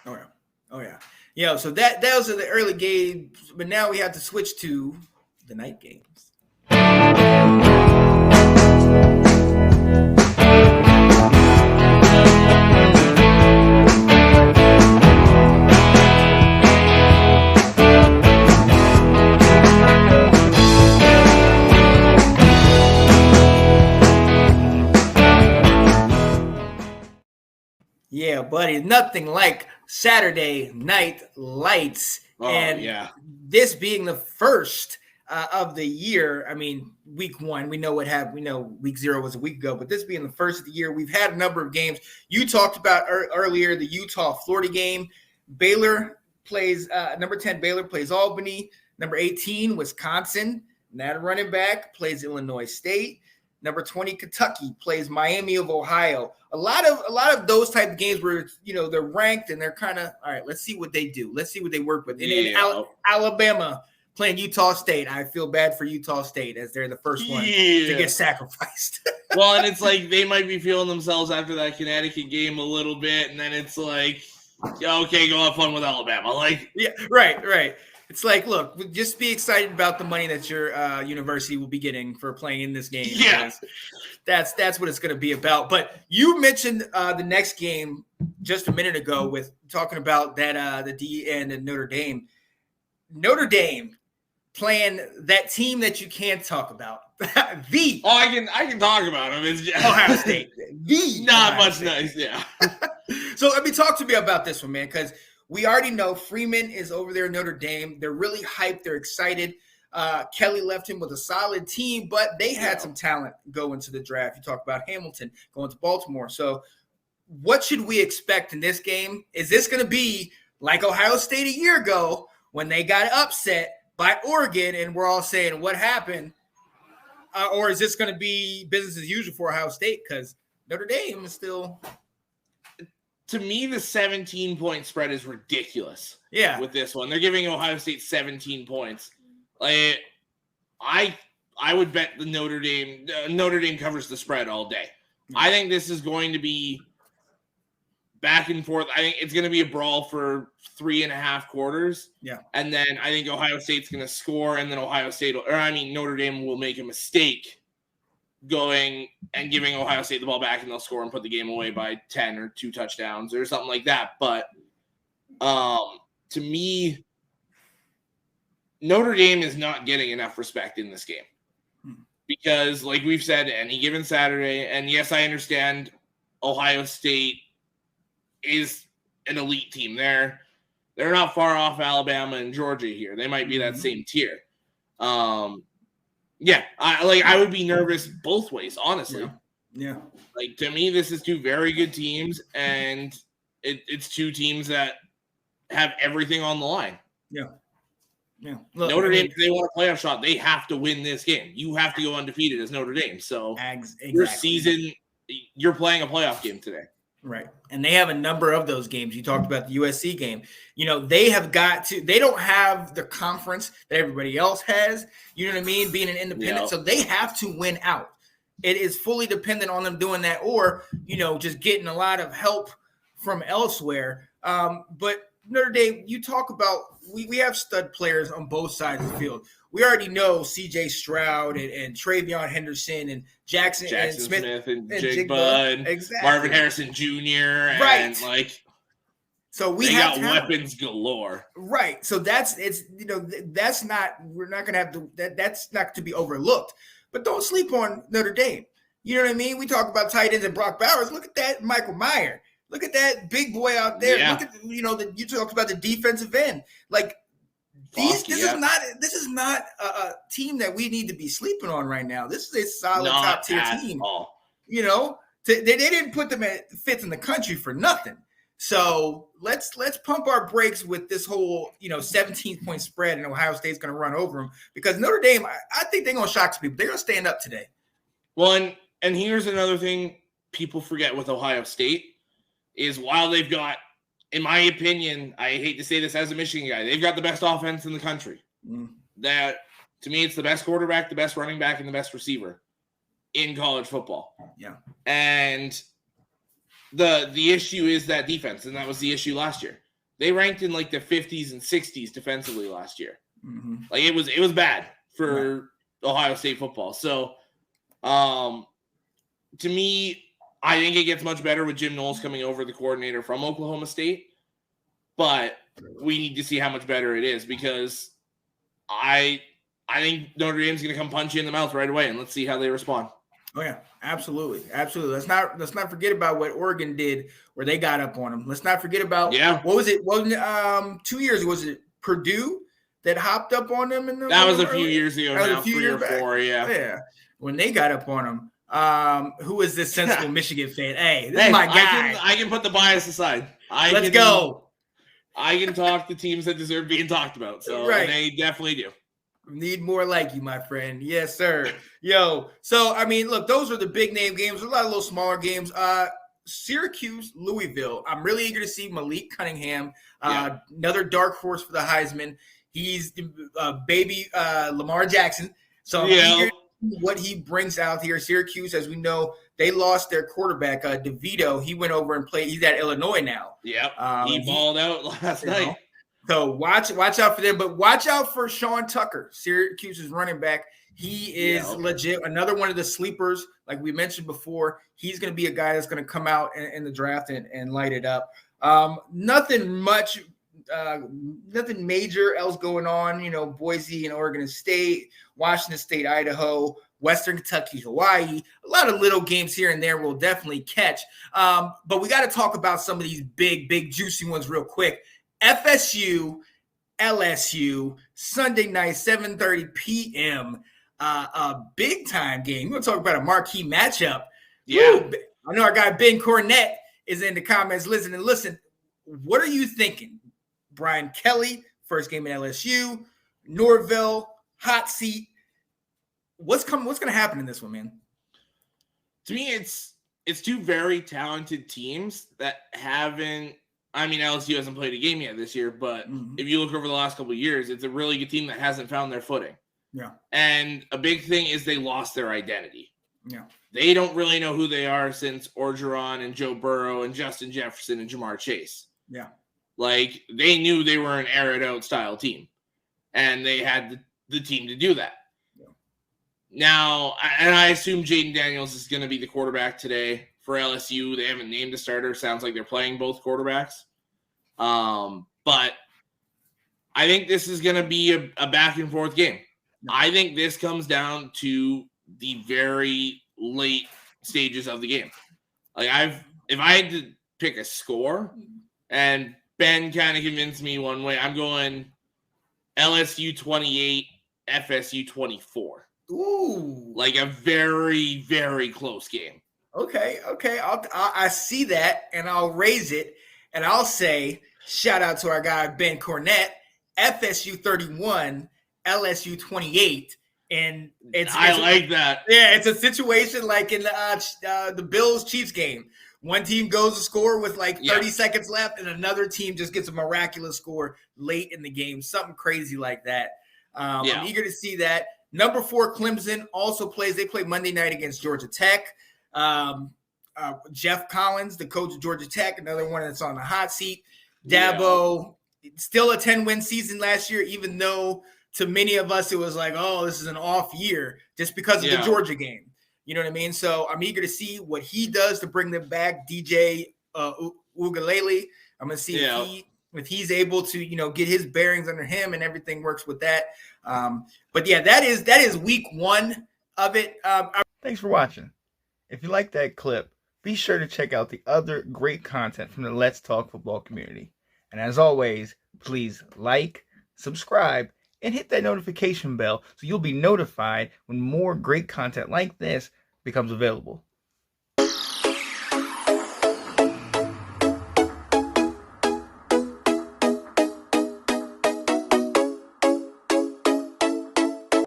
Oh yeah. Oh yeah. Yeah. So those are the early games, but now we have to switch to the night games. Yeah, buddy. Nothing like Saturday night lights. Oh, and yeah. This being the first of the year. I mean, week one, we know what happened. We know week 0 was a week ago, but this being the first of the year, we've had a number of games. You talked about earlier the Utah-Florida game. Baylor plays, number 10, Baylor plays Albany. Number 18, Wisconsin. And that running back plays Illinois State. Number 20, Kentucky plays Miami of Ohio. A lot of those type of games where they're ranked and they're kind of all right. Let's see what they do. Let's see what they work with. And Alabama playing Utah State. I feel bad for Utah State as they're the first one to get sacrificed. Well, and it's like they might be feeling themselves after that Connecticut game a little bit, and then it's like, okay, go have fun with Alabama. Like, yeah, right. It's like, look, just be excited about the money that your university will be getting for playing in this game. Yeah. That's what it's going to be about. But you mentioned the next game just a minute ago with talking about that the D and the Notre Dame. Notre Dame playing that team that you can't talk about. I can talk about them. It's just Ohio State. Not much nice, yeah. So talk to me about this one, man, because we already know Freeman is over there in Notre Dame. They're really hyped. They're excited. Kelly left him with a solid team, but they had some talent go into the draft. You talk about Hamilton going to Baltimore. So what should we expect in this game? Is this going to be like Ohio State a year ago when they got upset by Oregon and we're all saying what happened? Or is this going to be business as usual for Ohio State? Because Notre Dame is still... To me, the 17-point spread is ridiculous. Yeah, with this one, they're giving Ohio State 17 points. Like, I would bet the Notre Dame covers the spread all day. Yeah. I think this is going to be back and forth. I think it's going to be a brawl for 3.5 quarters. Yeah, and then I think Ohio State's going to score, and then Notre Dame will make a mistake going and giving Ohio State the ball back, and they'll score and put the game away by 10 or 2 touchdowns or something like that. But to me, Notre Dame is not getting enough respect in this game because, like we've said, any given Saturday, and yes, I understand Ohio State is an elite team. They're not far off Alabama and Georgia here. They might be that same tier. Yeah, I would be nervous both ways, honestly. Yeah. Like, to me, this is 2 very good teams, and it's 2 teams that have everything on the line. Yeah. Look, Notre Dame, if they want a playoff shot, they have to win this game. You have to go undefeated as Notre Dame. So your season, you're playing a playoff game today. Right. And they have a number of those games. You talked about the USC game. They don't have the conference that everybody else has, you know what I mean, being an independent. So they have to win out. It is fully dependent on them doing that or, just getting a lot of help from elsewhere. But Notre Dame, you talk about, we have stud players on both sides of the field. We already know C.J. Stroud and Travion Henderson and Jackson Smith and Jig Bud, exactly. Marvin Harrison Jr. Right. And so we got weapons galore. Right. So that's not to be overlooked. But don't sleep on Notre Dame. You know what I mean? We talk about tight ends and Brock Bowers. Look at that Michael Mayer. Look at that big boy out there. Yeah. Look at you talked about the defensive end. This is not a team that we need to be sleeping on right now. This is a solid top tier team. They didn't put them at 5th in the country for nothing. So let's pump our brakes with this whole 17-point spread, and Ohio State's going to run over them because Notre Dame. I think they're going to shock some people. They're going to stand up today. Well, and here's another thing people forget with Ohio State is while they've got, in my opinion, I hate to say this as a Michigan guy, they've got the best offense in the country. That, to me, it's the best quarterback, the best running back, and the best receiver in college football. Yeah. And the issue is that defense, and that was the issue last year. they ranked in like the 50s and 60s defensively last year. Mm-hmm. Like it was bad for Ohio State football. So, to me, I think it gets much better with Jim Knowles coming over, the coordinator from Oklahoma State. But we need to see how much better it is, because I think Notre Dame's going to come punch you in the mouth right away, and let's see how they respond. Oh yeah, absolutely. Let's not forget about what Oregon did, where they got up on them. Let's not forget about what was it? Wasn't 2 years? Was it Purdue that hopped up on them? That was a few years ago. That was now, a few 3 years or 4, back. Yeah, when they got up on them. Who is this sensible Michigan fan? Hey, this is my guy. I can put the bias aside. Let's go. I can talk to teams that deserve being talked about. So and they definitely do. Need more like you, my friend. Yes, sir. Yo, so I mean, look, those are the big name games. There's a lot of little smaller games. Syracuse, Louisville. I'm really eager to see Malik Cunningham, another dark horse for the Heisman. He's baby Lamar Jackson. So I'm eager to see what he brings out here. Syracuse, as we know, they lost their quarterback, DeVito. He went over and played. He's at Illinois now. Yeah, he balled out last night. So watch out for them, but watch out for Sean Tucker, Syracuse's running back. He is legit. Another one of the sleepers, like we mentioned before. He's going to be a guy that's going to come out in the draft and light it up. Nothing major else going on. You know, Boise and Oregon State, Washington State, Idaho, Western Kentucky, Hawaii. A lot of little games here and there we'll definitely catch. But we got to talk about some of these big, juicy ones real quick. FSU, LSU, Sunday night, 7:30 p.m. A big time game. We're going to talk about a marquee matchup. Yeah. Ooh, I know our guy Ben Cornett is in the comments listening. Listen, what are you thinking? Brian Kelly, first game at LSU, Norvell, hot seat. What's going to happen in this one, man? To me, it's two very talented teams that haven't. I mean, LSU hasn't played a game yet this year, but if you look over the last couple of years, it's a really good team that hasn't found their footing. Yeah. And a big thing is they lost their identity. Yeah. They don't really know who they are since Orgeron and Joe Burrow and Justin Jefferson and Jamar Chase. Yeah. Like, they knew they were an air-it-out style team, and they had the team to do that. Yeah. Now, and I assume Jaden Daniels is going to be the quarterback today. For LSU, they haven't named a starter. Sounds like they're playing both quarterbacks. But I think this is going to be a back-and-forth game. No. I think this comes down to the very late stages of the game. Like if I had to pick a score, and Ben kind of convinced me one way, I'm going LSU 28, FSU 24. Ooh. Like a very, very close game. Okay. I see that, and I'll raise it, and I'll say, shout out to our guy Ben Cornett, FSU 31, LSU 28, and I like that. Yeah, it's a situation like in the Bills-Chiefs game. One team goes to score with like 30 seconds left, and another team just gets a miraculous score late in the game. Something crazy like that. I'm eager to see that. Number 4, Clemson also plays. They play Monday night against Georgia Tech. Jeff Collins, the coach of Georgia Tech, another one that's on the hot seat. Dabo, still a 10-win season last year, even though to many of us it was like, oh, this is an off year just because of the Georgia game. You know what I mean? So I'm eager to see what he does to bring them back. DJ Ugalele. I'm going to see if he's able to, get his bearings under him and everything works with that. But yeah, that is week 1 of it. Thanks for watching. If you like that clip, be sure to check out the other great content from the Let's Talk Football community. And as always, please like, subscribe, and hit that notification bell so you'll be notified when more great content like this becomes available.